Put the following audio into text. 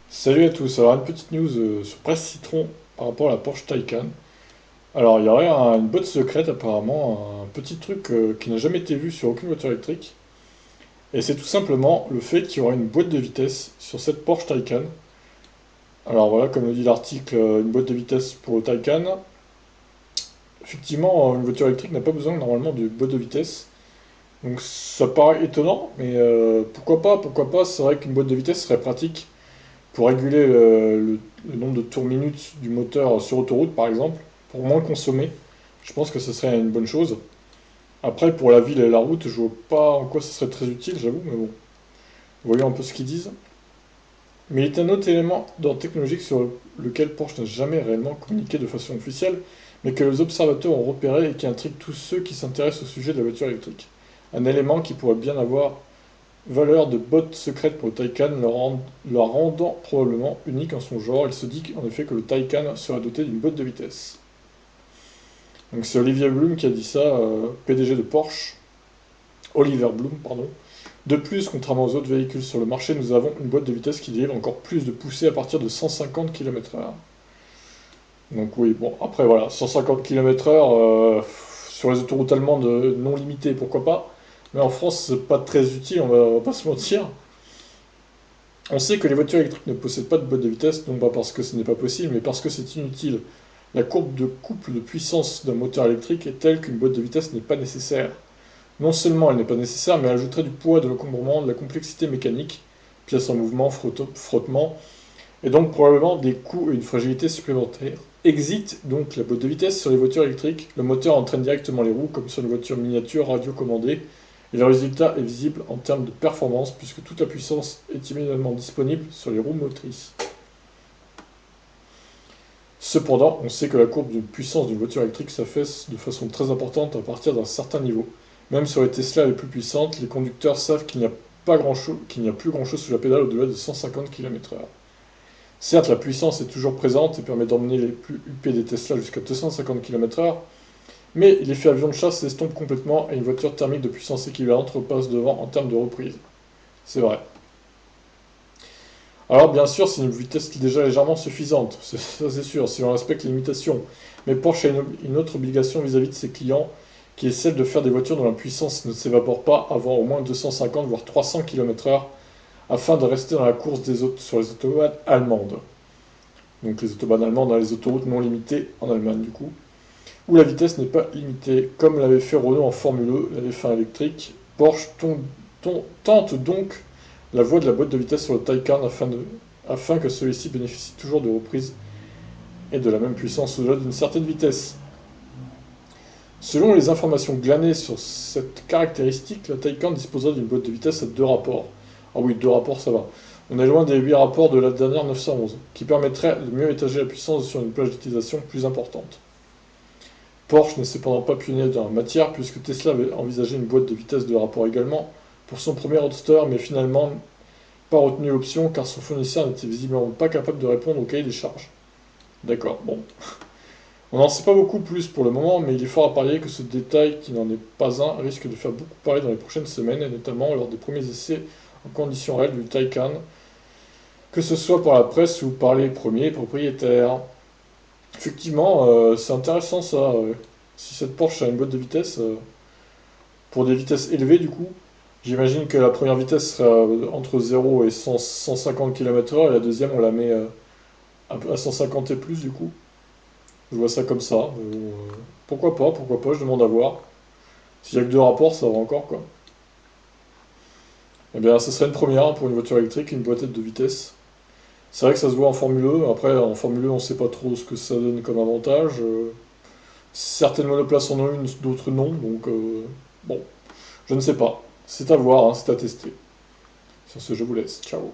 Salut à tous, alors une petite news sur Presse Citron par rapport à la Porsche Taycan. Alors il y aurait une boîte secrète apparemment, un petit truc qui n'a jamais été vu sur aucune voiture électrique. Et c'est tout simplement le fait qu'il y aurait une boîte de vitesse sur cette Porsche Taycan. Alors voilà, comme le dit l'article, une boîte de vitesse pour le Taycan. Effectivement, une voiture électrique n'a pas besoin normalement de boîte de vitesse. Donc ça paraît étonnant, mais pourquoi pas, c'est vrai qu'une boîte de vitesse serait pratique pour réguler le nombre de tours minutes du moteur sur autoroute, par exemple, pour moins consommer. Je pense que ce serait une bonne chose. Après, pour la ville et la route, je vois pas en quoi ce serait très utile, j'avoue, mais bon, voyons un peu ce qu'ils disent. Mais il est un autre élément d'ordre technologique sur lequel Porsche n'a jamais réellement communiqué de façon officielle, mais que les observateurs ont repéré et qui intrigue tous ceux qui s'intéressent au sujet de la voiture électrique. Un élément qui pourrait bien avoir valeur de botte secrète pour le Taycan, la rendant probablement unique en son genre. Il se dit en effet que le Taycan sera doté d'une botte de vitesse. Donc c'est Olivier Bloom qui a dit ça, PDG de Porsche. Oliver Bloom, pardon. De plus, contrairement aux autres véhicules sur le marché, nous avons une boîte de vitesse qui délivre encore plus de poussée à partir de 150 km/h. Donc oui, bon, après voilà, 150 km/h sur les autoroutes allemandes non limitées, pourquoi pas. Mais en France, c'est pas très utile, on va pas se mentir. On sait que les voitures électriques ne possèdent pas de boîte de vitesse, non pas parce que ce n'est pas possible, mais parce que c'est inutile. La courbe de couple de puissance d'un moteur électrique est telle qu'une boîte de vitesse n'est pas nécessaire. Non seulement elle n'est pas nécessaire, mais elle ajouterait du poids, de l'encombrement, de la complexité mécanique, pièces en mouvement, frottement, et donc probablement des coûts et une fragilité supplémentaires. Exit donc la boîte de vitesse sur les voitures électriques. Le moteur entraîne directement les roues, comme sur une voiture miniature radiocommandée, et le résultat est visible en termes de performance, puisque toute la puissance est immédiatement disponible sur les roues motrices. Cependant, on sait que la courbe de puissance d'une voiture électrique s'affaisse de façon très importante à partir d'un certain niveau. Même sur les Tesla les plus puissantes, les conducteurs savent qu'il n'y a plus grand-chose sous la pédale au-delà de 150 km/h. Certes, la puissance est toujours présente et permet d'emmener les plus huppés des Tesla jusqu'à 250 km/h, mais l'effet avion de chasse s'estompe complètement et une voiture thermique de puissance équivalente repasse devant en termes de reprise. C'est vrai. Alors bien sûr, c'est une vitesse déjà légèrement suffisante, ça c'est sûr, si on respecte les limitations. Mais Porsche a une autre obligation vis-à-vis de ses clients, qui est celle de faire des voitures dont la puissance ne s'évapore pas avant au moins 250 voire 300 km/h, afin de rester dans la course sur les autobahns allemandes. Donc les autobahns allemandes, les autoroutes non limitées en Allemagne du coup, où la vitesse n'est pas limitée, comme l'avait fait Renault en Formule E, la F1 électrique. Porsche tente donc la voie de la boîte de vitesse sur le Taycan afin que celui-ci bénéficie toujours de reprises et de la même puissance au-delà d'une certaine vitesse. Selon les informations glanées sur cette caractéristique, la Taycan disposera d'une boîte de vitesse à deux rapports. Ah oui, deux rapports ça va. On est loin des 8 rapports de la dernière 911, qui permettrait de mieux étager la puissance sur une plage d'utilisation plus importante. Porsche n'est cependant pas pionnier dans la matière, puisque Tesla avait envisagé une boîte de vitesse de rapport également pour son premier Roadster, mais finalement pas retenu l'option car son fournisseur n'était visiblement pas capable de répondre au cahier des charges. D'accord, bon. On n'en sait pas beaucoup plus pour le moment, mais il est fort à parier que ce détail, qui n'en est pas un, risque de faire beaucoup parler dans les prochaines semaines, et notamment lors des premiers essais en conditions réelles du Taycan, que ce soit par la presse ou par les premiers propriétaires. Effectivement, c'est intéressant ça. Si cette Porsche a une boîte de vitesse, pour des vitesses élevées du coup, j'imagine que la première vitesse sera entre 0 et 150 km/h et la deuxième on la met à 150 et plus du coup. Je vois ça comme ça. Pourquoi pas, je demande à voir. S'il y a que deux rapports, ça va encore quoi. Eh bien, ça serait une première hein, pour une voiture électrique, une boîte de vitesse. C'est vrai que ça se voit en Formule E. Après, en Formule E, on sait pas trop ce que ça donne comme avantage. Certaines monoplaces en ont une, d'autres non. Donc, bon, je ne sais pas. C'est à voir, hein, c'est à tester. Sur ce, je vous laisse. Ciao.